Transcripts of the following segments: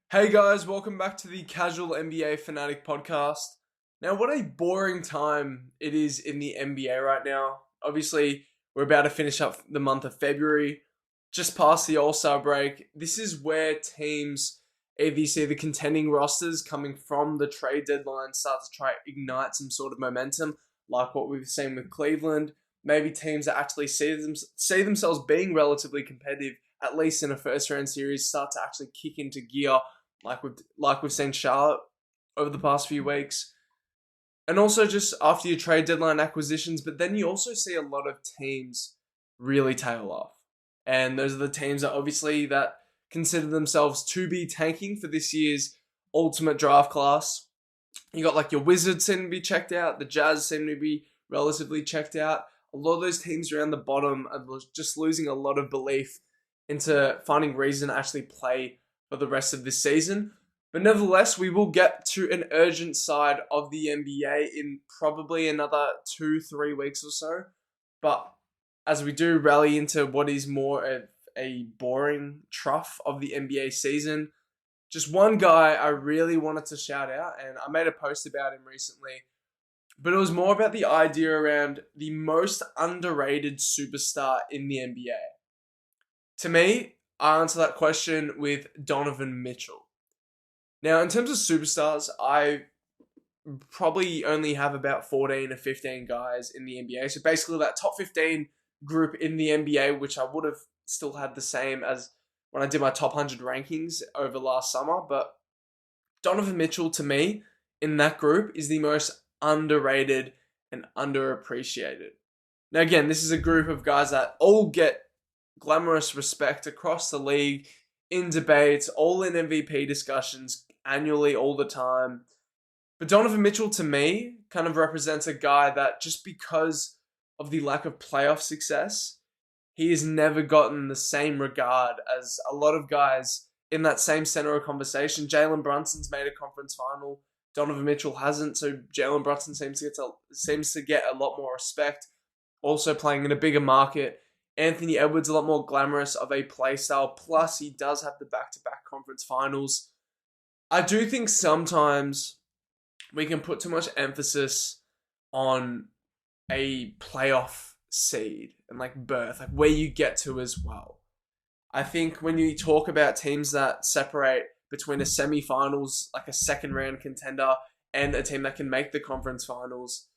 Hey guys, welcome back to the Casual NBA Fanatic podcast. Now, what a boring time it is in the NBA right now. Obviously, we're about to finish up the month of February, just past the All-Star break. This is where teams, either you see the contending rosters coming from the trade deadline, start to try to ignite some sort of momentum, like what we've seen with Cleveland. Maybe teams that actually see themselves being relatively competitive, at least in a first-round series, start to actually kick into gear like we've seen Charlotte over the past few weeks. And also just after your trade deadline acquisitions, but then you also see a lot of teams really tail off. And those are the teams that consider themselves to be tanking for this year's ultimate draft class. You got like your Wizards seem to be checked out, the Jazz seem to be relatively checked out. A lot of those teams around the bottom are just losing a lot of belief into finding reason to actually play for the rest of this season. But nevertheless, we will get to an urgent side of the NBA in probably another 2-3 weeks or so. But as we do rally into what is more of a boring trough of the NBA season, just one guy I really wanted to shout out, and I made a post about him recently, but it was more about the idea around the most underrated superstar in the NBA. To me, I answer that question with Donovan Mitchell. Now, in terms of superstars, I probably only have about 14 or 15 guys in the NBA. So basically that top 15 group in the NBA, which I would have still had the same as when I did my top 100 rankings over last summer. But Donovan Mitchell, to me, in that group, is the most underrated and underappreciated. Now, again, this is a group of guys that all get glamorous respect across the league, in debates, all in MVP discussions, annually, all the time. But Donovan Mitchell, to me, kind of represents a guy that just because of the lack of playoff success, he has never gotten the same regard as a lot of guys in that same center of conversation. Jalen Brunson's made a conference final. Donovan Mitchell hasn't, so Jalen Brunson seems to get a lot more respect. Also playing in a bigger market. Anthony Edwards, a lot more glamorous of a play style. Plus, he does have the back-to-back conference finals. I do think sometimes we can put too much emphasis on a playoff seed and like berth, like where you get to as well. I think when you talk about teams that separate between a semi-finals, like a second-round contender, and a team that can make the conference finals,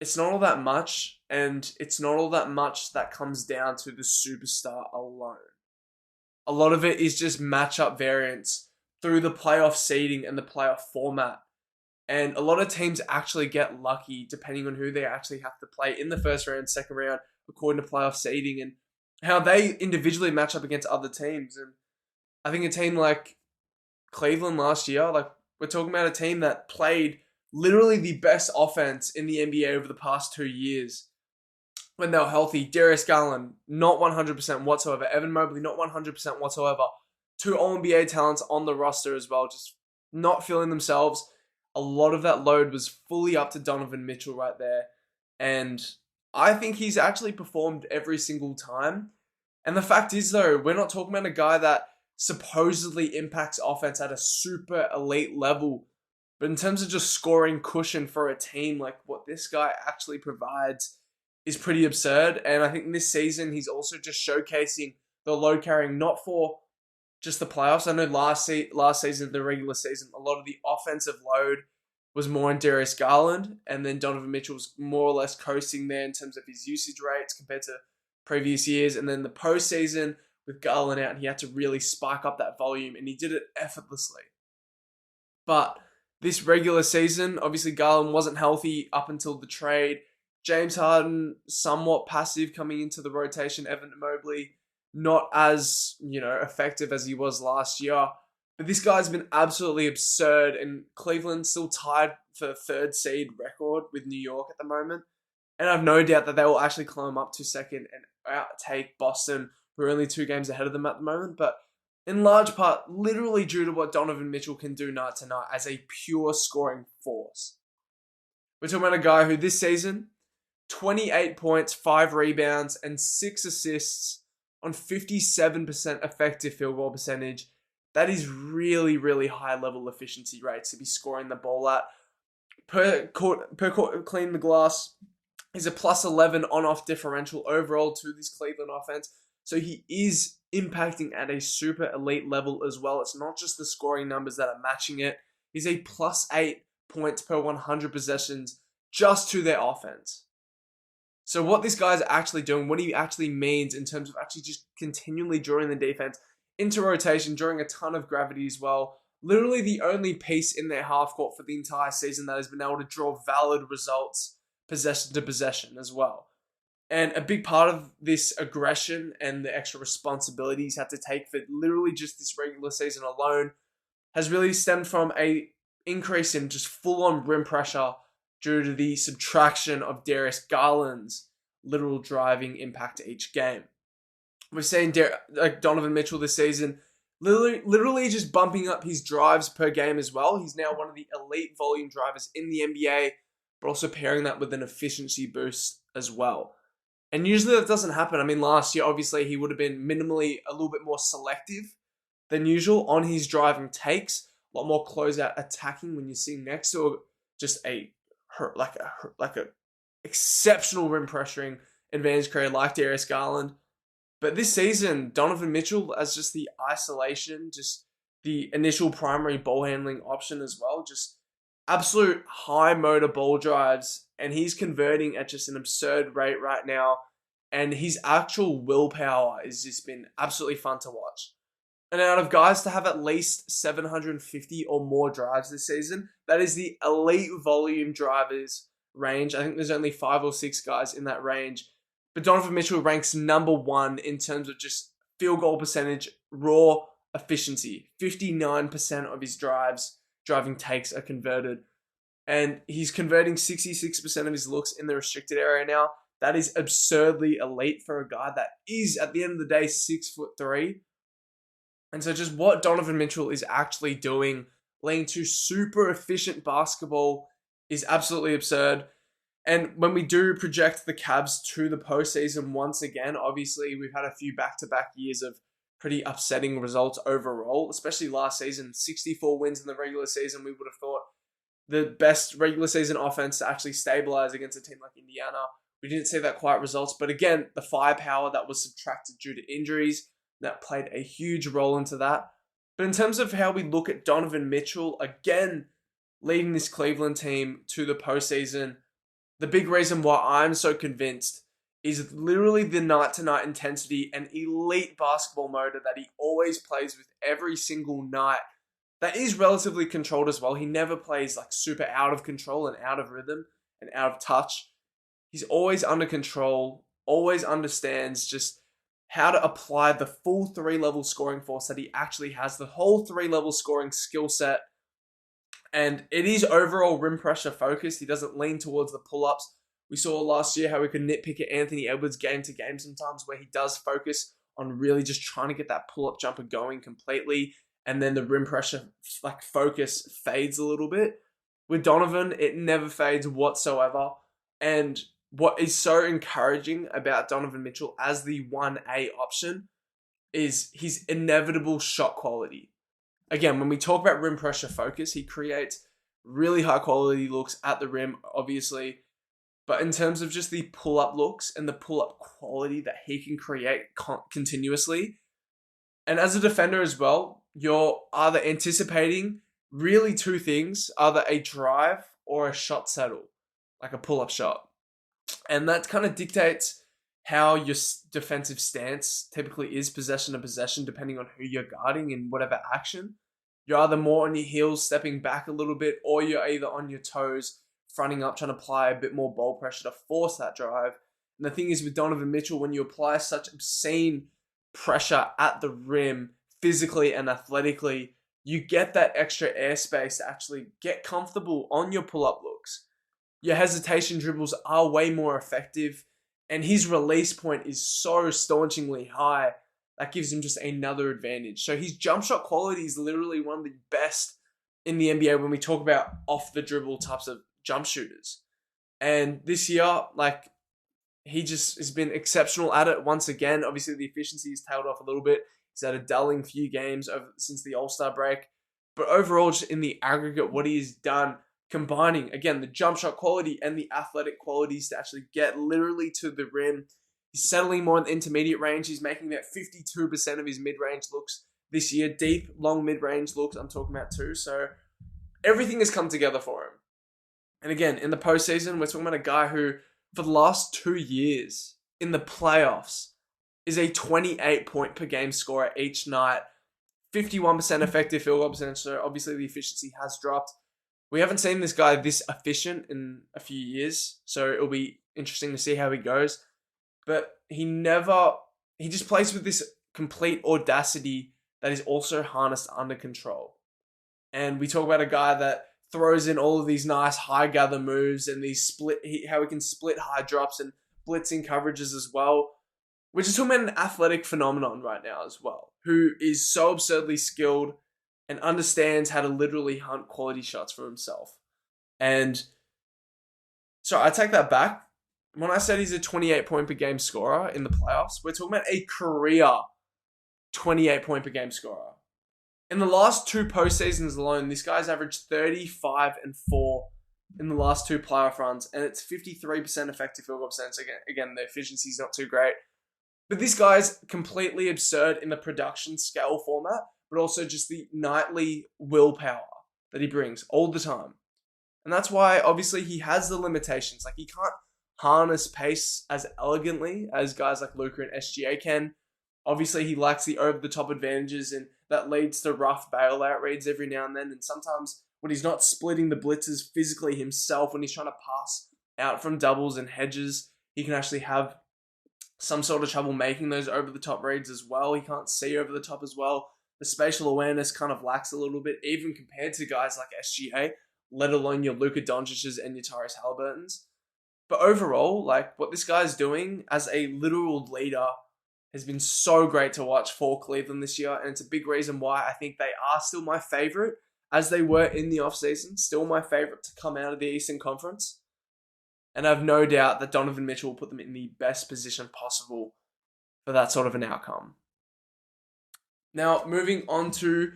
it's not all that much, and it's not all that much that comes down to the superstar alone. A lot of it is just matchup variance through the playoff seeding and the playoff format. And a lot of teams actually get lucky depending on who they actually have to play in the first round, second round, according to playoff seeding and how they individually match up against other teams. And I think a team like Cleveland last year, like we're talking about a team that played literally the best offense in the NBA over the past 2 years when they were healthy. Darius Garland, not 100% whatsoever. Evan Mobley, not 100% whatsoever. 2 All-NBA talents on the roster as well, just not feeling themselves. A lot of that load was fully up to Donovan Mitchell right there. And I think he's actually performed every single time. And the fact is, though, we're not talking about a guy that supposedly impacts offense at a super elite level. But in terms of just scoring cushion for a team, like what this guy actually provides is pretty absurd. And I think this season, he's also just showcasing the load carrying, not for just the playoffs. I know last season, the regular season, a lot of the offensive load was more in Darius Garland. And then Donovan Mitchell was more or less coasting there in terms of his usage rates compared to previous years. And then the postseason with Garland out, he had to really spike up that volume. And he did it effortlessly. But this regular season, obviously Garland wasn't healthy up until the trade. James Harden, somewhat passive coming into the rotation. Evan Mobley, not as, effective as he was last year. But this guy's been absolutely absurd, and Cleveland's still tied for the 3rd seed record with New York at the moment. And I have no doubt that they will actually climb up to second and outtake Boston, who are only 2 games ahead of them at the moment. But in large part, literally due to what Donovan Mitchell can do night to night as a pure scoring force. We're talking about a guy who this season, 28 points, 5 rebounds, and 6 assists on 57% effective field goal percentage. That is really, really high level efficiency rates to be scoring the ball at. Per court, clean the glass, he's a plus 11 on-off differential overall to this Cleveland offense. So he is impacting at a super elite level as well. It's not just the scoring numbers that are matching it. He's a plus 8 points per 100 possessions just to their offense. So what this guy's actually doing, what he actually means in terms of actually just continually drawing the defense into rotation, drawing a ton of gravity as well. Literally the only piece in their half court for the entire season that has been able to draw valid results possession to possession as well. And a big part of this aggression and the extra responsibilities had to take for literally just this regular season alone has really stemmed from a increase in just full-on rim pressure due to the subtraction of Darius Garland's literal driving impact to each game. We're seeing Donovan Mitchell this season literally just bumping up his drives per game as well. He's now one of the elite volume drivers in the NBA, but also pairing that with an efficiency boost as well. And usually that doesn't happen. I mean, last year, obviously, he would have been minimally a little bit more selective than usual on his driving takes. A lot more closeout attacking when you're sitting next to just a exceptional rim pressuring advantage creator like Darius Garland. But this season, Donovan Mitchell as just the isolation, just the initial primary ball handling option as well, just absolute high motor ball drives, and he's converting at just an absurd rate right now. And his actual willpower has just been absolutely fun to watch. And out of guys to have at least 750 or more drives this season, that is the elite volume drivers range. I think there's only 5 or 6 guys in that range. But Donovan Mitchell ranks number 1 in terms of just field goal percentage, raw efficiency. 59% of his driving takes are converted. And he's converting 66% of his looks in the restricted area now. That is absurdly elite for a guy that is, at the end of the day, 6'3". And so just what Donovan Mitchell is actually doing, leading to super efficient basketball, is absolutely absurd. And when we do project the Cavs to the postseason once again, obviously we've had a few back-to-back years of pretty upsetting results overall, especially last season. 64 wins in the regular season, we would have thought the best regular season offense to actually stabilize against a team like Indiana. We didn't see that quite results, but again, the firepower that was subtracted due to injuries, that played a huge role into that. But in terms of how we look at Donovan Mitchell, again, leading this Cleveland team to the postseason, the big reason why I'm so convinced is literally the night-to-night intensity and elite basketball motor that he always plays with every single night. That is relatively controlled as well. He never plays like super out of control and out of rhythm and out of touch. He's always under control, always understands just how to apply the full 3-level scoring force that he actually has, the whole 3-level scoring skill set. And it is overall rim pressure focused. He doesn't lean towards the pull-ups. We saw last year how we could nitpick at Anthony Edwards game to game sometimes, where he does focus on really just trying to get that pull-up jumper going completely. And then the rim pressure focus fades a little bit. With Donovan, it never fades whatsoever. And what is so encouraging about Donovan Mitchell as the 1A option is his inevitable shot quality. Again, when we talk about rim pressure focus, he creates really high quality looks at the rim, obviously. But in terms of just the pull-up looks and the pull-up quality that he can create continuously, and as a defender as well, you're either anticipating really 2 things, either a drive or a shot settle, like a pull-up shot. And that kind of dictates how your defensive stance typically is possession to possession, depending on who you're guarding in whatever action. You're either more on your heels, stepping back a little bit, or you're either on your toes, fronting up, trying to apply a bit more ball pressure to force that drive. And the thing is with Donovan Mitchell, when you apply such obscene pressure at the rim, physically and athletically, you get that extra airspace to actually get comfortable on your pull-up looks. Your hesitation dribbles are way more effective, and his release point is so staunchingly high that gives him just another advantage. So his jump shot quality is literally one of the best in the NBA when we talk about off the dribble types of jump shooters. And this year, he just has been exceptional at it once again. Obviously, the efficiency has tailed off a little bit. He's had a dulling few games since the All-Star break. But overall, just in the aggregate, what he has done, combining, again, the jump shot quality and the athletic qualities to actually get literally to the rim. He's settling more in the intermediate range. He's making that 52% of his mid-range looks this year. Deep, long mid-range looks I'm talking about too. So everything has come together for him. And again, in the postseason, we're talking about a guy who, for the last 2 years, in the playoffs, is a 28 point per game scorer each night. 51% effective field goal percentage, so obviously the efficiency has dropped. We haven't seen this guy this efficient in a few years, so it'll be interesting to see how he goes. But he just plays with this complete audacity that is also harnessed under control. And we talk about a guy that throws in all of these nice high gather moves and these how he can split high drops and blitzing coverages as well. We're just talking about an athletic phenomenon right now as well, who is so absurdly skilled and understands how to literally hunt quality shots for himself. And so I take that back. When I said he's a 28 point per game scorer in the playoffs, we're talking about a career 28 point per game scorer. In the last 2 postseasons alone, this guy's averaged 35 and 4 in the last 2 playoff runs, and it's 53% effective field goal percentage. Again, the efficiency's not too great. But this guy's completely absurd in the production scale format, but also just the nightly willpower that he brings all the time. And that's why, obviously, he has the limitations. Like, he can't harness pace as elegantly as guys like Luka and SGA can. Obviously, he lacks the over-the-top advantages, and that leads to rough bailout reads every now and then. And sometimes when he's not splitting the blitzes physically himself, when he's trying to pass out from doubles and hedges, he can actually have some sort of trouble making those over-the-top reads as well. He can't see over the top as well. The spatial awareness kind of lacks a little bit, even compared to guys like SGA, let alone your Luka Doncic's and your Tyrese Halliburton's. But overall, like, what this guy's doing as a literal leader has been so great to watch for Cleveland this year, and it's a big reason why I think they are still my favorite, as they were in the offseason, still my favorite to come out of the Eastern Conference. And I have no doubt that Donovan Mitchell will put them in the best position possible for that sort of an outcome. Now, moving on to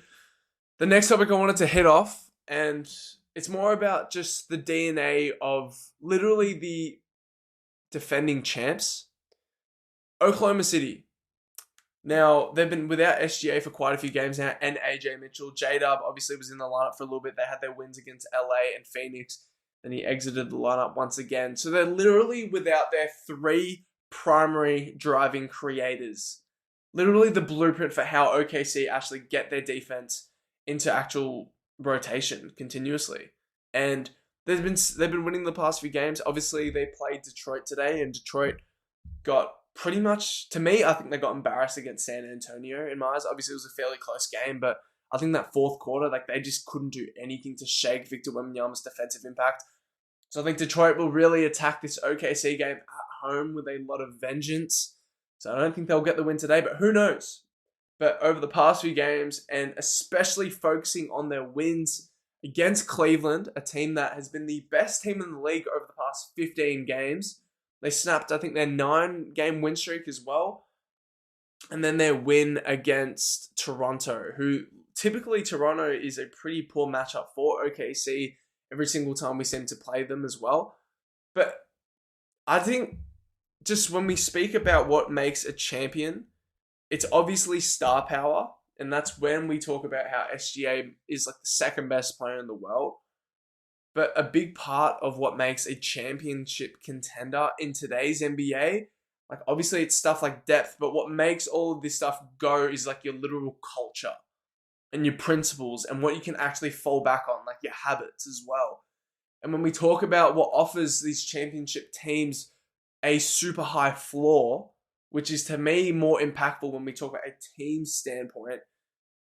the next topic I wanted to hit off, and it's more about just the DNA of literally the defending champs, Oklahoma City. Now, they've been without SGA for quite a few games now, and Ajay Mitchell. JDub obviously was in the lineup for a little bit. They had their wins against LA and Phoenix. Then he exited the lineup once again. So they're literally without their 3 primary driving creators. Literally the blueprint for how OKC actually get their defense into actual rotation continuously. And they've been winning the past few games. Obviously, they played Detroit today, and Detroit got pretty much, to me, I think they got embarrassed against San Antonio in my eyes. Obviously, it was a fairly close game, but I think that fourth quarter, like, they just couldn't do anything to shake Victor Wembanyama's defensive impact. So I think Detroit will really attack this OKC game at home with a lot of vengeance. So I don't think they'll get the win today, but who knows? But over the past few games, and especially focusing on their wins against Cleveland, a team that has been the best team in the league over the past 15 games. They snapped, I think, their 9-game win streak as well. And then their win against Toronto, who typically Toronto is a pretty poor matchup for OKC every single time we seem to play them as well. But I think just when we speak about what makes a champion, it's obviously star power. And that's when we talk about how SGA is like the second best player in the world. But a big part of what makes a championship contender in today's NBA, like obviously it's stuff like depth, but what makes all of this stuff go is like your literal culture and your principles and what you can actually fall back on, like your habits as well. And when we talk about what offers these championship teams a super high floor, which is to me more impactful when we talk about a team standpoint,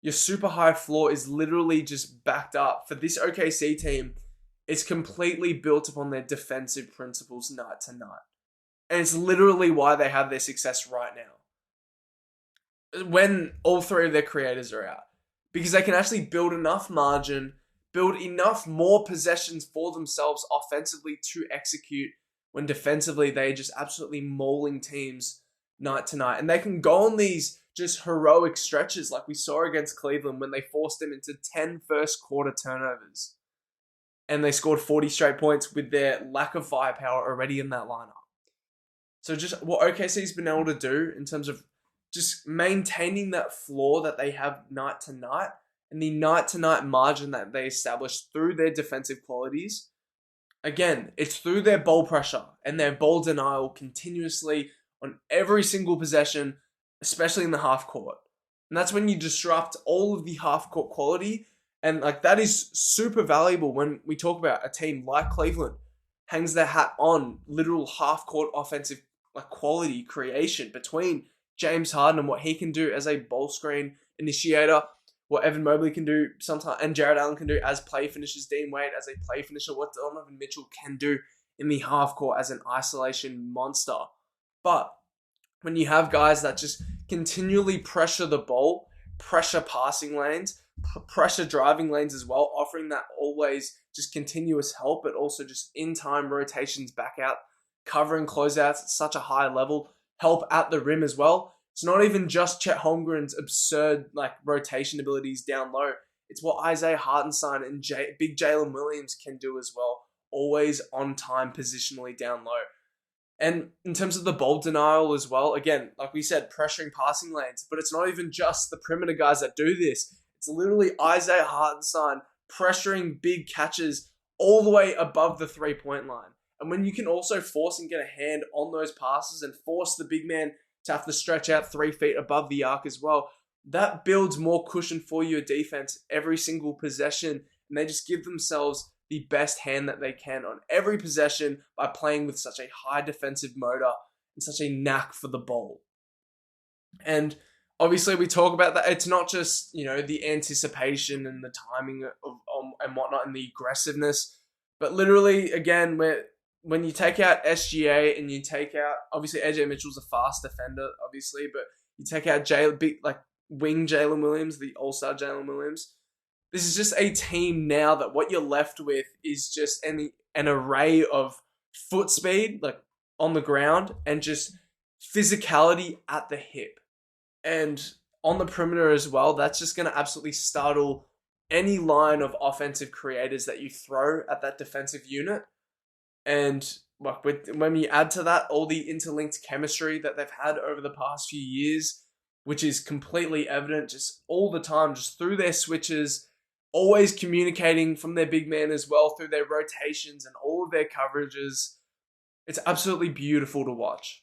your super high floor is literally just backed up. For this OKC team, it's completely built upon their defensive principles night to night. And it's literally why they have their success right now, when all 3 of their creators are out. Because they can actually build enough margin, build enough more possessions for themselves offensively to execute, when defensively they're just absolutely mauling teams night to night. And they can go on these just heroic stretches like we saw against Cleveland when they forced them into 10 first quarter turnovers. And they scored 40 straight points with their lack of firepower already in that lineup. So just what OKC's been able to do in terms of just maintaining that floor that they have night to night and the night to night margin that they establish through their defensive qualities. Again, it's through their ball pressure and their ball denial continuously on every single possession, especially in the half court. And that's when you disrupt all of the half court quality. And like that is super valuable when we talk about a team like Cleveland hangs their hat on literal half court offensive like quality creation between James Harden and what he can do as a ball screen initiator, what Evan Mobley can do sometimes, and Jared Allen can do as play finishers, Dean Wade as a play finisher, what Donovan Mitchell can do in the half court as an isolation monster. But when you have guys that just continually pressure the ball, pressure passing lanes, pressure driving lanes as well, offering that always just continuous help, but also just in-time rotations back out, covering closeouts at such a high level, help at the rim as well. It's not even just Chet Holmgren's absurd like rotation abilities down low. It's what Isaiah Hartenstein and Big Jalen Williams can do as well. Always on time positionally down low. And in terms of the ball denial as well, again, like we said, pressuring passing lanes. But it's not even just the perimeter guys that do this. It's literally Isaiah Hartenstein pressuring big catches all the way above the 3-point line. And when you can also force and get a hand on those passes and force the big man to have to stretch out 3 feet above the arc as well, that builds more cushion for your defense every single possession. And they just give themselves the best hand that they can on every possession by playing with such a high defensive motor and such a knack for the ball. And obviously we talk about that. It's not just, the anticipation and the timing and whatnot and the aggressiveness, but literally, again, when you take out SGA and you take out, obviously Ajay Mitchell's a fast defender, obviously, but you take out wing Jalen Williams, the all-star Jalen Williams. This is just a team now that what you're left with is just an array of foot speed, like on the ground, and just physicality at the hip. And on the perimeter as well, that's just going to absolutely startle any line of offensive creators that you throw at that defensive unit. And when you add to that all the interlinked chemistry that they've had over the past few years, which is completely evident just all the time, just through their switches, always communicating from their big man as well, through their rotations and all of their coverages. It's absolutely beautiful to watch.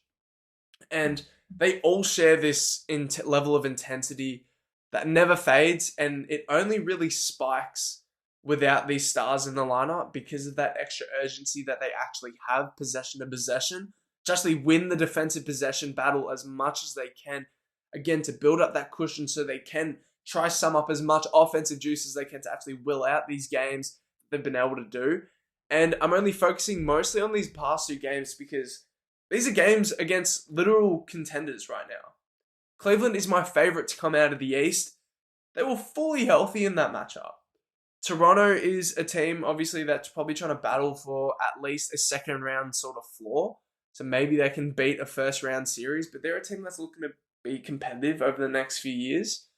And they all share this level of intensity that never fades, and it only really spikes without these stars in the lineup because of that extra urgency that they actually have possession to possession, to actually win the defensive possession battle as much as they can, again, to build up that cushion so they can try sum up as much offensive juice as they can to actually will out these games they've been able to do. And I'm only focusing mostly on these past 2 games because these are games against literal contenders right now. Cleveland is my favorite to come out of the East. They were fully healthy in that matchup. Toronto is a team, obviously, that's probably trying to battle for at least a second round sort of floor. So maybe they can beat a first round series, but they're a team that's looking to be competitive over the next few years.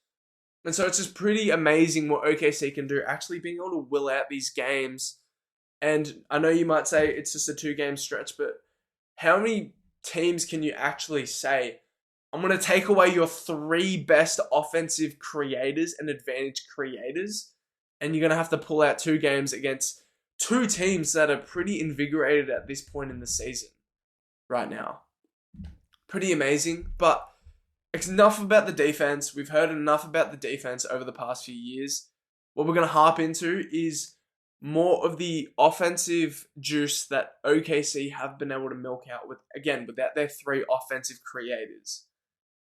And so it's just pretty amazing what OKC can do, actually being able to will out these games. And I know you might say it's just a 2-game stretch, but how many teams can you actually say, I'm going to take away your 3 best offensive creators and advantage creators, and you're going to have to pull out 2 games against 2 teams that are pretty invigorated at this point in the season right now. Pretty amazing, but it's enough about the defense. We've heard enough about the defense over the past few years. What we're going to harp into is more of the offensive juice that OKC have been able to milk out without their 3 offensive creators.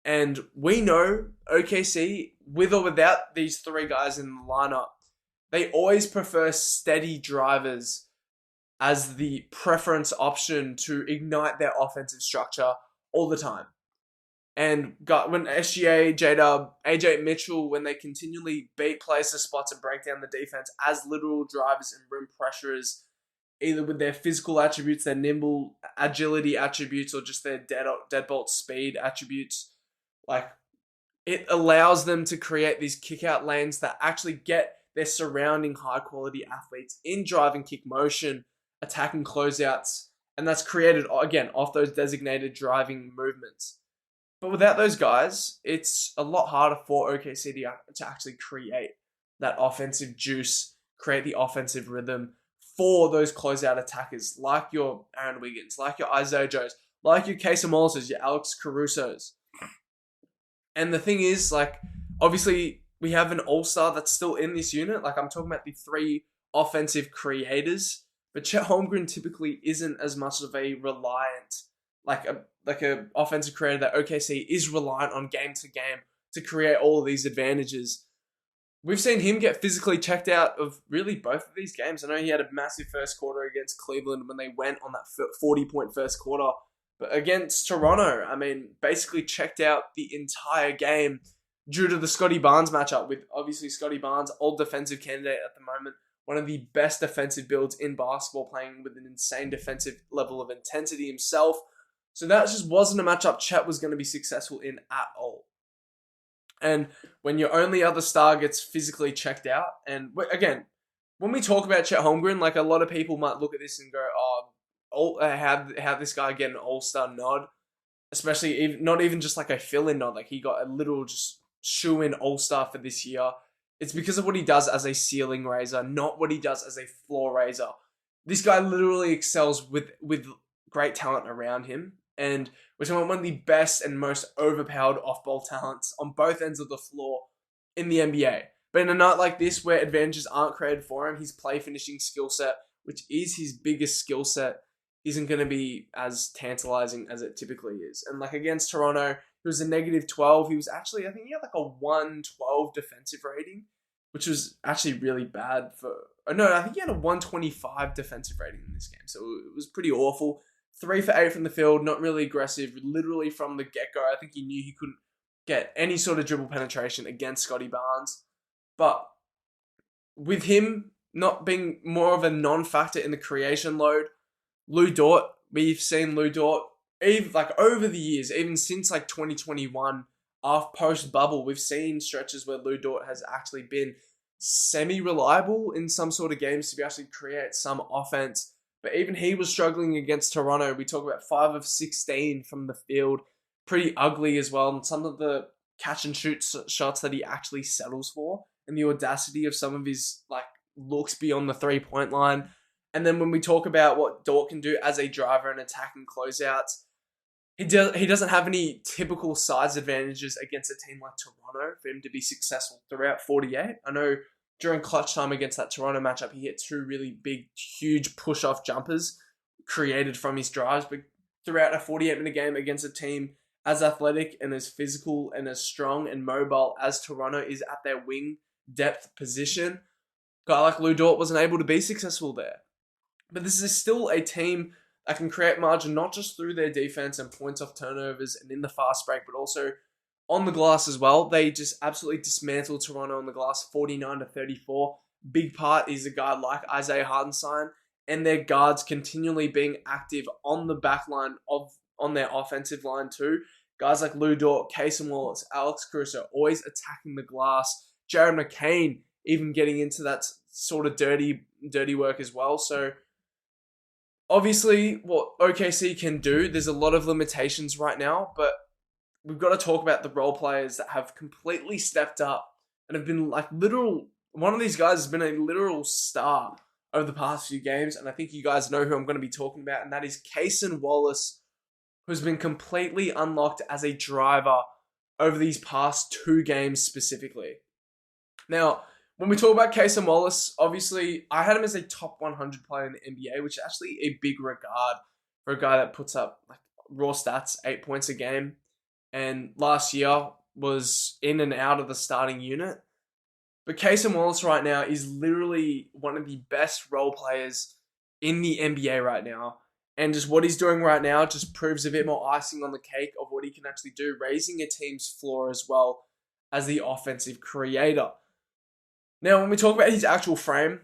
And we know OKC, with or without these 3 guys in the lineup, they always prefer steady drivers as the preference option to ignite their offensive structure all the time. And when SGA, JDub, Ajay Mitchell, when they continually beat players to spots and break down the defense as literal drivers and rim pressurers, either with their physical attributes, their nimble agility attributes, or just their deadbolt speed attributes, like it allows them to create these kick-out lanes that actually get their surrounding high-quality athletes in driving kick motion, attacking closeouts, and that's created, again, off those designated driving movements. But without those guys, it's a lot harder for OKC to actually create that offensive juice, create the offensive rhythm for those closeout attackers like your Aaron Wiggins, like your Isaiah Joes, like your Cason Wallaces, your Alex Caruso's. And the thing is, like, obviously, we have an all-star that's still in this unit. Like, I'm talking about the 3 offensive creators. But Chet Holmgren typically isn't as much of a reliant, like a offensive creator that OKC is reliant on game to game to create all of these advantages. We've seen him get physically checked out of really both of these games. I know he had a massive first quarter against Cleveland when they went on that 40-point first quarter. But against Toronto, I mean, basically checked out the entire game due to the Scotty Barnes matchup with obviously Scotty Barnes, old defensive candidate at the moment, one of the best defensive builds in basketball, playing with an insane defensive level of intensity himself. So that just wasn't a matchup Chet was going to be successful in at all. And when your only other star gets physically checked out, and again, when we talk about Chet Holmgren, like a lot of people might look at this and go, how this guy get an all-star nod, especially not even just like a fill-in nod, like he got a literal just shoe-in all-star for this year. It's because of what he does as a ceiling raiser, not what he does as a floor raiser. This guy literally excels with great talent around him, and we're talking about one of the best and most overpowered off-ball talents on both ends of the floor in the NBA. But in a night like this, where advantages aren't created for him, his play finishing skill set, which is his biggest skill set, isn't going to be as tantalizing as it typically is. And like against Toronto, he was a -12. He was actually, I think he had like a 112 defensive rating, which was actually really bad for... No, I think he had a 125 defensive rating in this game. So it was pretty awful. 3 for 8 from the field, not really aggressive. Literally from the get-go, I think he knew he couldn't get any sort of dribble penetration against Scotty Barnes. But with him not being more of a non-factor in the creation load, Lou Dort, we've seen Lou Dort, even like over the years, even since like 2021, post-bubble, we've seen stretches where Lou Dort has actually been semi-reliable in some sort of games to be actually create some offense. But even he was struggling against Toronto. We talk about 5 of 16 from the field. Pretty ugly as well. And some of the catch and shoot shots that he actually settles for, and the audacity of some of his like looks beyond the 3-point line. And then when we talk about what Dort can do as a driver and attacking closeouts, he doesn't have any typical size advantages against a team like Toronto for him to be successful throughout 48. I know during clutch time against that Toronto matchup, he hit 2 really big, huge push-off jumpers created from his drives, but throughout a 48-minute game against a team as athletic and as physical and as strong and mobile as Toronto is at their wing depth position, a guy like Lou Dort wasn't able to be successful there. But this is still a team that can create margin not just through their defense and points off turnovers and in the fast break, but also on the glass as well. They just absolutely dismantled Toronto on the glass, 49-34. Big part is a guy like Isaiah Hartenstein and their guards continually being active on the back line on their offensive line too. Guys like Lou Dort, Cason Wallace, Alex Caruso, always attacking the glass. Jared McCain even getting into that sort of dirty work as well. So obviously, what OKC can do, there's a lot of limitations right now, but we've got to talk about the role players that have completely stepped up and have been like literal. One of these guys has been a literal star over the past few games, and I think you guys know who I'm going to be talking about, and that is Cason Wallace, who's been completely unlocked as a driver over these past 2 games specifically. Now, when we talk about Cason Wallace, obviously, I had him as a top 100 player in the NBA, which is actually a big regard for a guy that puts up like raw stats, 8 points a game, and last year was in and out of the starting unit. But Cason Wallace right now is literally one of the best role players in the NBA right now. And just what he's doing right now just proves a bit more icing on the cake of what he can actually do, raising a team's floor as well as the offensive creator. Now, when we talk about his actual frame,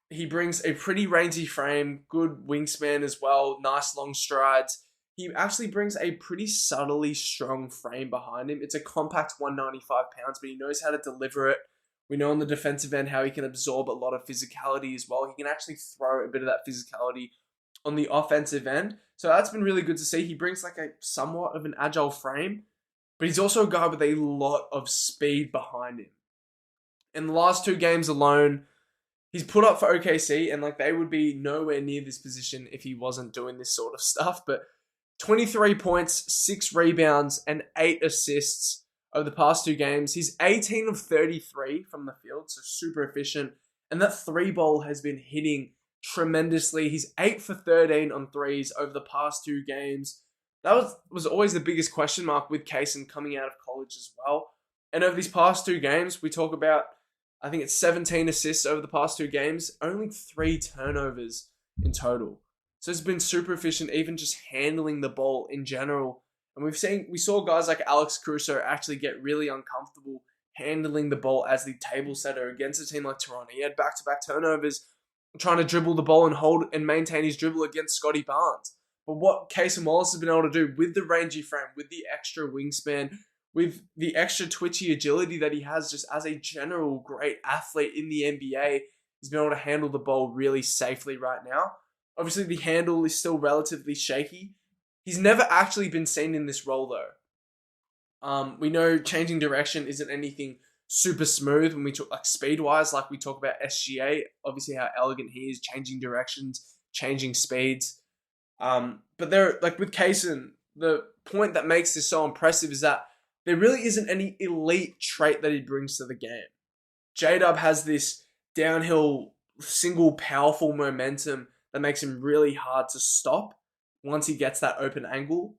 he brings a pretty rangy frame, good wingspan as well, nice long strides. he actually brings a pretty subtly strong frame behind him. It's a compact 195 pounds, but he knows how to deliver it. We know on the defensive end how he can absorb a lot of physicality as well. He can actually throw a bit of that physicality on the offensive end. So that's been really good to see. He brings like a somewhat of an agile frame, but he's also a guy with a lot of speed behind him. In the last 2 games alone, he's put up for OKC, and like they would be nowhere near this position if he wasn't doing this sort of stuff. But 23 points, 6 rebounds, and 8 assists over the past 2 games. He's 18 of 33 from the field, so super efficient. And that 3-ball has been hitting tremendously. He's 8 for 13 on threes over the past 2 games. That was always the biggest question mark with Cason coming out of college as well. And over these past 2 games, we talk about, I think it's 17 assists over the past 2 games, only 3 turnovers in total. So it's been super efficient, even just handling the ball in general. And we saw guys like Alex Caruso actually get really uncomfortable handling the ball as the table setter against a team like Toronto. He had back-to-back turnovers, trying to dribble the ball and hold and maintain his dribble against Scotty Barnes. But what Cason Wallace has been able to do with the rangy frame, with the extra wingspan, with the extra twitchy agility that he has just as a general great athlete in the NBA, he's been able to handle the ball really safely right now. Obviously, the handle is still relatively shaky. He's never actually been seen in this role, though. We know changing direction isn't anything super smooth when we talk like speed-wise, like we talk about SGA. Obviously, how elegant he is, changing directions, changing speeds. But there, like with Cason, the point that makes this so impressive is that there really isn't any elite trait that he brings to the game. JDub has this downhill, single, powerful momentum that makes him really hard to stop once he gets that open angle.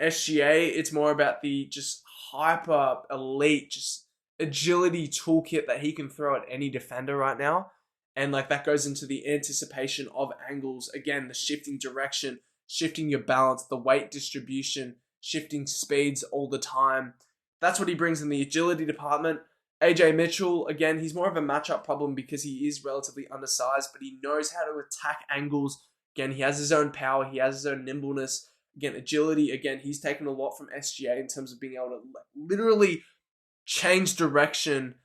SGA, it's more about the just hyper elite, just agility toolkit that he can throw at any defender right now. And like that goes into the anticipation of angles. Again, the shifting direction, shifting your balance, the weight distribution, shifting speeds all the time. That's what he brings in the agility department. Ajay Mitchell, again, he's more of a matchup problem because he is relatively undersized, but he knows how to attack angles. Again, he has his own power. He has his own nimbleness. Again, agility. Again, he's taken a lot from SGA in terms of being able to literally change direction,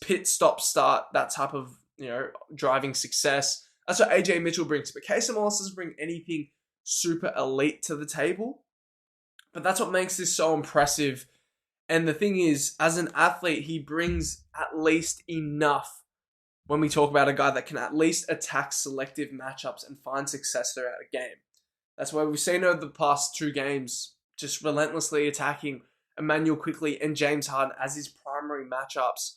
pit, stop, start, that type of, driving success. That's what Ajay Mitchell brings. But Cason Wallace doesn't bring anything super elite to the table. But that's what makes this so impressive. And the thing is, as an athlete, he brings at least enough when we talk about a guy that can at least attack selective matchups and find success throughout a game. That's why we've seen over the past 2 games just relentlessly attacking Emmanuel Quickley and James Harden as his primary matchups.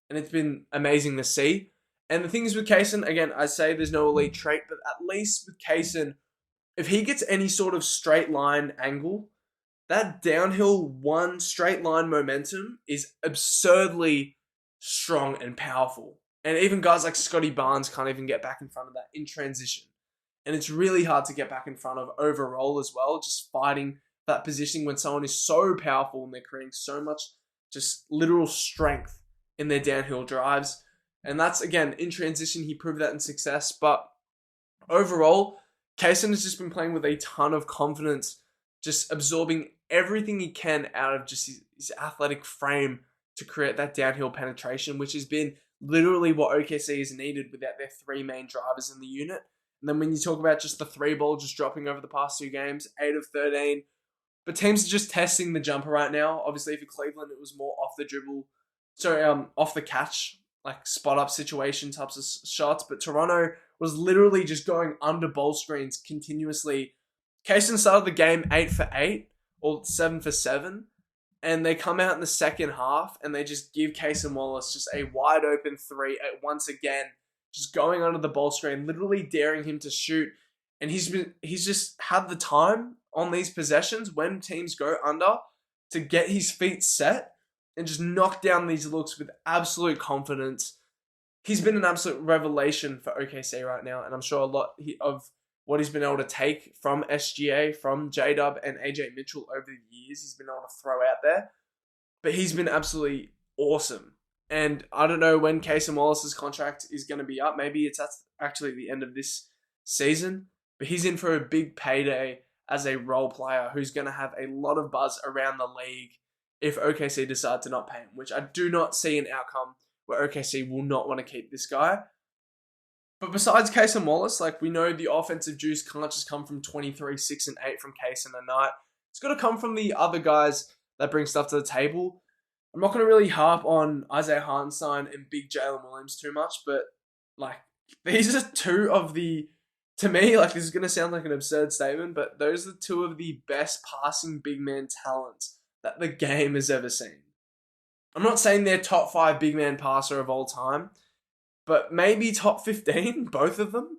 And it's been amazing to see. And the thing is with Cason, again, I say there's no elite trait, but at least with Cason, if he gets any sort of straight line angle, that downhill one straight line momentum is absurdly strong and powerful. And even guys like Scotty Barnes can't even get back in front of that in transition. And it's really hard to get back in front of overall as well, just fighting that positioning when someone is so powerful and they're creating so much just literal strength in their downhill drives. And that's, again, in transition, he proved that in success. But overall, Cason has just been playing with a ton of confidence, just absorbing everything he can out of just his athletic frame to create that downhill penetration, which has been literally what OKC has needed without their 3 main drivers in the unit. And then when you talk about just the 3-ball just dropping over the past 2 games, 8 of 13. But teams are just testing the jumper right now. Obviously, for Cleveland, it was more off the dribble. Off the catch, like spot-up situation types of shots. But Toronto was literally just going under ball screens continuously. Cason started the game 8 for 8 or 7 for 7. And they come out in the second half and they just give Cason Wallace just a wide open 3 once again. Just going under the ball screen, literally daring him to shoot. And he's just had the time on these possessions when teams go under to get his feet set and just knock down these looks with absolute confidence. He's been an absolute revelation for OKC right now, and I'm sure a lot of what he's been able to take from SGA, from JDub, and Ajay Mitchell over the years, he's been able to throw out there. But he's been absolutely awesome. And I don't know when Cason Wallace's contract is going to be up. Maybe it's actually the end of this season. But he's in for a big payday as a role player who's going to have a lot of buzz around the league if OKC decide to not pay him, which I do not see an outcome where OKC will not want to keep this guy. But besides Cason Wallace, like, we know the offensive juice can't just come from 23, 6, and 8 from Cason a night. It's got to come from the other guys that bring stuff to the table. I'm not going to really harp on Isaiah Hartenstein and big Jalen Williams too much, but like, these are two of the, to me, like, this is going to sound like an absurd statement, but those are two of the best passing big man talents that the game has ever seen. I'm not saying they're top 5 big man passer of all time, but maybe top 15, both of them.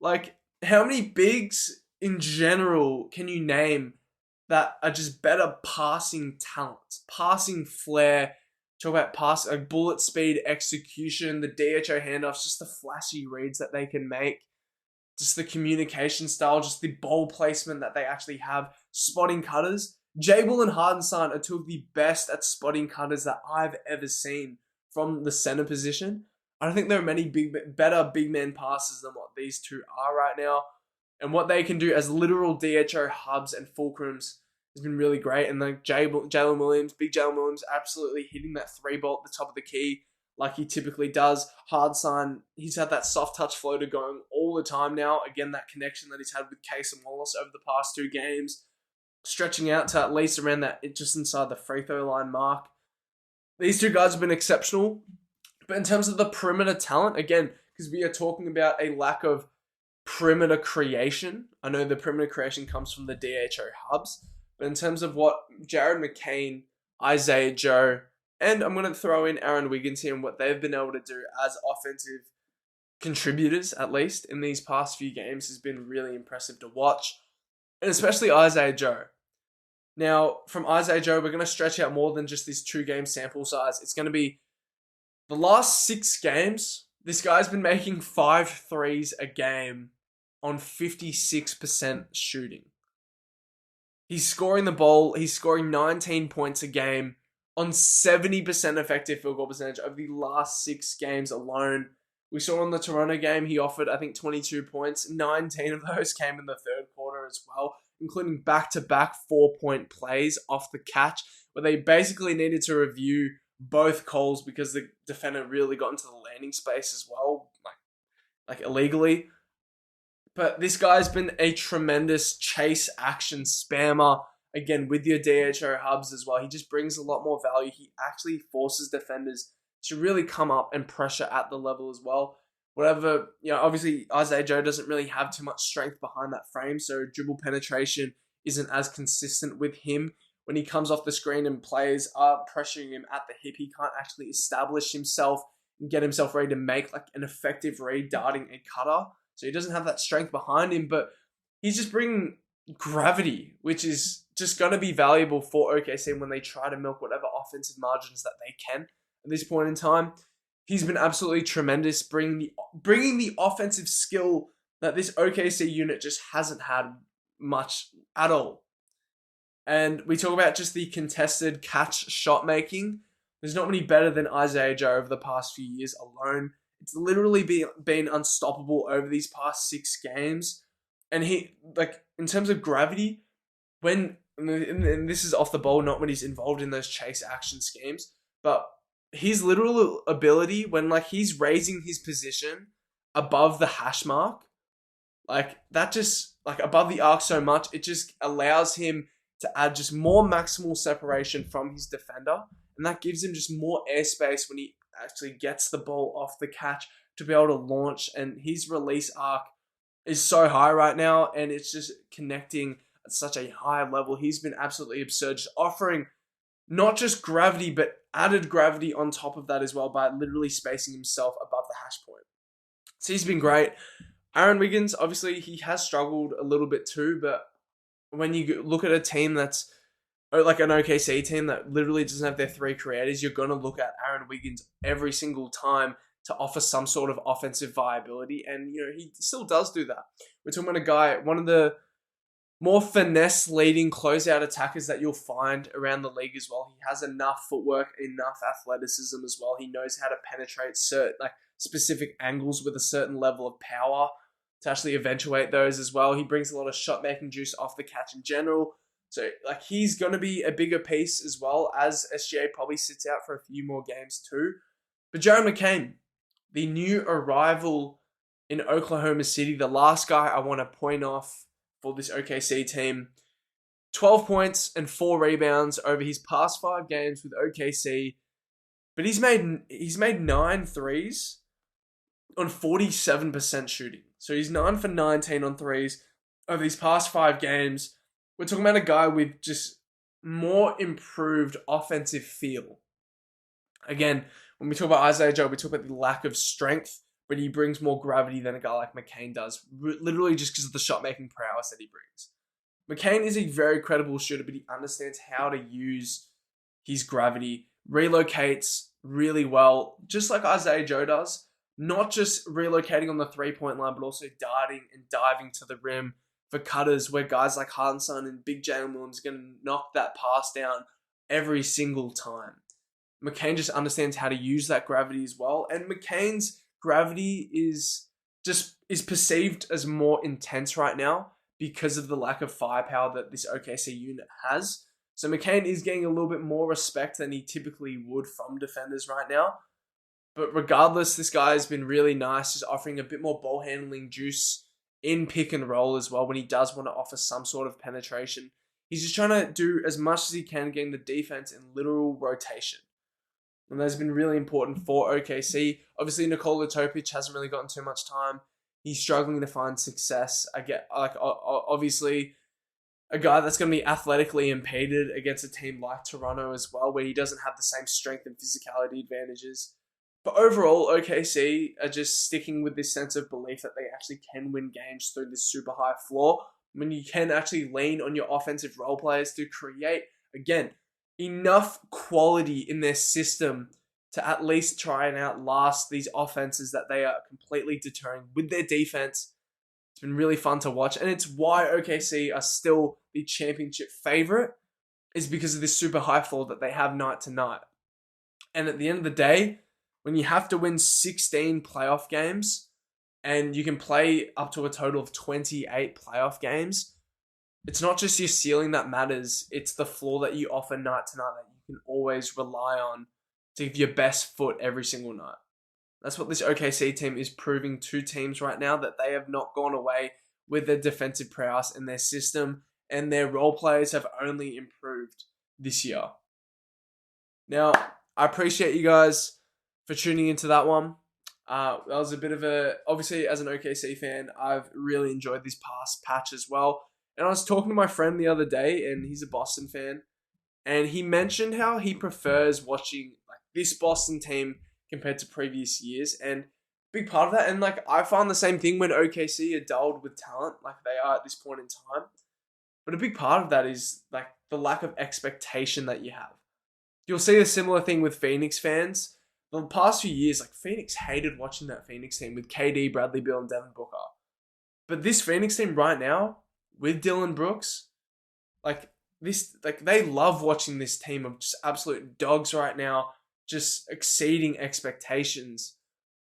Like, how many bigs in general can you name that are just better passing talents, passing flair? Talk about pass, like bullet speed, execution, the DHO handoffs, just the flashy reads that they can make, just the communication style, just the ball placement that they actually have, spotting cutters. J-Will and Hardenstein are two of the best at spotting cutters that I've ever seen from the center position. I don't think there are many better big man passes than what these two are right now. And what they can do as literal DHO hubs and fulcrums has been really great. And like Jalen Williams, big Jalen Williams, absolutely hitting that 3-ball at the top of the key like he typically does. Hardenstein, he's had that soft touch floater going all the time now. Again, that connection that he's had with Cason Wallace over the past 2 games, stretching out to at least around that, just inside the free throw line mark. These two guys have been exceptional. But in terms of the perimeter talent, again, because we are talking about a lack of perimeter creation. I know the perimeter creation comes from the DHO hubs. But in terms of what Jared McCain, Isaiah Joe, and I'm going to throw in Aaron Wiggins here and what they've been able to do as offensive contributors, at least in these past few games, has been really impressive to watch. And especially Isaiah Joe. Now, from Isaiah Joe, we're going to stretch out more than just this 2-game sample size. It's going to be the last 6 games, this guy's been making 5 threes a game on 56% shooting. He's scoring the ball. He's scoring 19 points a game on 70% effective field goal percentage over the last 6 games alone. We saw in the Toronto game, he offered, I think, 22 points. 19 of those came in the third quarter as well, including back-to-back 4-point plays off the catch, where they basically needed to review both calls because the defender really got into the landing space as well, like illegally. But this guy's been a tremendous chase action spammer, again, with your DHO hubs as well. He just brings a lot more value. He actually forces defenders to really come up and pressure at the level as well. Whatever, obviously Isaiah Joe doesn't really have too much strength behind that frame, so dribble penetration isn't as consistent with him. When he comes off the screen and players are pressuring him at the hip, he can't actually establish himself and get himself ready to make like an effective read darting a cutter. So he doesn't have that strength behind him, but he's just bringing gravity, which is just going to be valuable for OKC when they try to milk whatever offensive margins that they can at this point in time. He's been absolutely tremendous, bringing the offensive skill that this OKC unit just hasn't had much at all. And we talk about just the contested catch shot making. There's not many better than Isaiah Joe over the past few years alone. It's literally been unstoppable over these past 6 games. And he, like, in terms of gravity, and this is off the ball, not when he's involved in those chase action schemes, but his literal ability when, like, he's raising his position above the hash mark, like, that just, like, above the arc so much, it just allows him to add just more maximal separation from his defender. And that gives him just more airspace when he actually gets the ball off the catch to be able to launch. And his release arc is so high right now, and it's just connecting at such a high level. He's been absolutely absurd, just offering not just gravity, but added gravity on top of that as well by literally spacing himself above the hash point. So he's been great. Aaron Wiggins, obviously, he has struggled a little bit too, but when you look at a team that's like an OKC team that literally doesn't have their 3 creators, you're going to look at Aaron Wiggins every single time to offer some sort of offensive viability. And, he still does do that. We're talking about a guy, one of the more finesse leading closeout attackers that you'll find around the league as well. He has enough footwork, enough athleticism as well. He knows how to penetrate certain, like, specific angles with a certain level of power to actually eventuate those as well. He brings a lot of shot making juice off the catch in general. So like he's going to be a bigger piece as well, as SGA probably sits out for a few more games too. But Jared McCain, the new arrival in Oklahoma City, the last guy I want to point off for this OKC team. 12 points and 4 rebounds over his past 5 games with OKC. But he's made 9 threes on 47% shooting. So he's 9 for 19 on threes over these past 5 games. We're talking about a guy with just more improved offensive feel. Again, when we talk about Isaiah Joe, we talk about the lack of strength, but he brings more gravity than a guy like McCain does, literally just because of the shot-making prowess that he brings. McCain is a very credible shooter, but he understands how to use his gravity, relocates really well, just like Isaiah Joe does. Not just relocating on the three-point line, but also darting and diving to the rim for cutters where guys like Hardenson and Big Jalen Williams are going to knock that pass down every single time. McCain just understands how to use that gravity as well. And McCain's gravity is perceived as more intense right now because of the lack of firepower that this OKC unit has. So McCain is getting a little bit more respect than he typically would from defenders right now. But regardless, this guy has been really nice, just offering a bit more ball handling juice in pick and roll as well when he does want to offer some sort of penetration. He's just trying to do as much as he can, getting the defense in literal rotation. And that's been really important for OKC. Obviously, Nikola Topic hasn't really gotten too much time. He's struggling to find success. Obviously, a guy that's going to be athletically impeded against a team like Toronto as well, where he doesn't have the same strength and physicality advantages. But overall, OKC are just sticking with this sense of belief that they actually can win games through this super high floor. When you can actually lean on your offensive role players to create, again, enough quality in their system to at least try and outlast these offenses that they are completely deterring with their defense. It's been really fun to watch, and it's why OKC are still the championship favorite, is because of this super high floor that they have night to night. And at the end of the day, when you have to win 16 playoff games and you can play up to a total of 28 playoff games, it's not just your ceiling that matters, it's the floor that you offer night to night that you can always rely on to give your best foot every single night. That's what this OKC team is proving to teams right now, that they have not gone away with their defensive prowess in their system, and their role players have only improved this year. Now, I appreciate you guys for tuning into that one. That was a bit of obviously as an OKC fan, I've really enjoyed this past patch as well. And I was talking to my friend the other day, and he's a Boston fan, and he mentioned how he prefers watching like this Boston team compared to previous years, and a big part of that, and like I find the same thing when OKC are dulled with talent like they are at this point in time. But a big part of that is like the lack of expectation that you have. You'll see a similar thing with Phoenix fans. The past few years, like Phoenix hated watching that Phoenix team with KD, Bradley Beal, and Devin Booker. But this Phoenix team right now, with Dylan Brooks, they love watching this team of just absolute dogs right now, just exceeding expectations.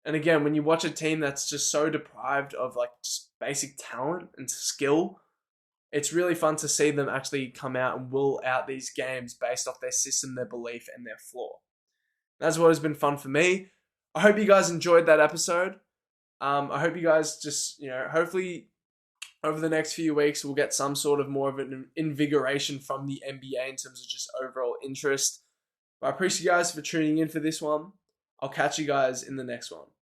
And again, when you watch a team that's just so deprived of like just basic talent and skill, it's really fun to see them actually come out and will out these games based off their system, their belief, and their floor. That's what has been fun for me. I hope you guys enjoyed that episode. I hope you guys just, hopefully over the next few weeks, we'll get some sort of more of an invigoration from the NBA in terms of just overall interest. But I appreciate you guys for tuning in for this one. I'll catch you guys in the next one.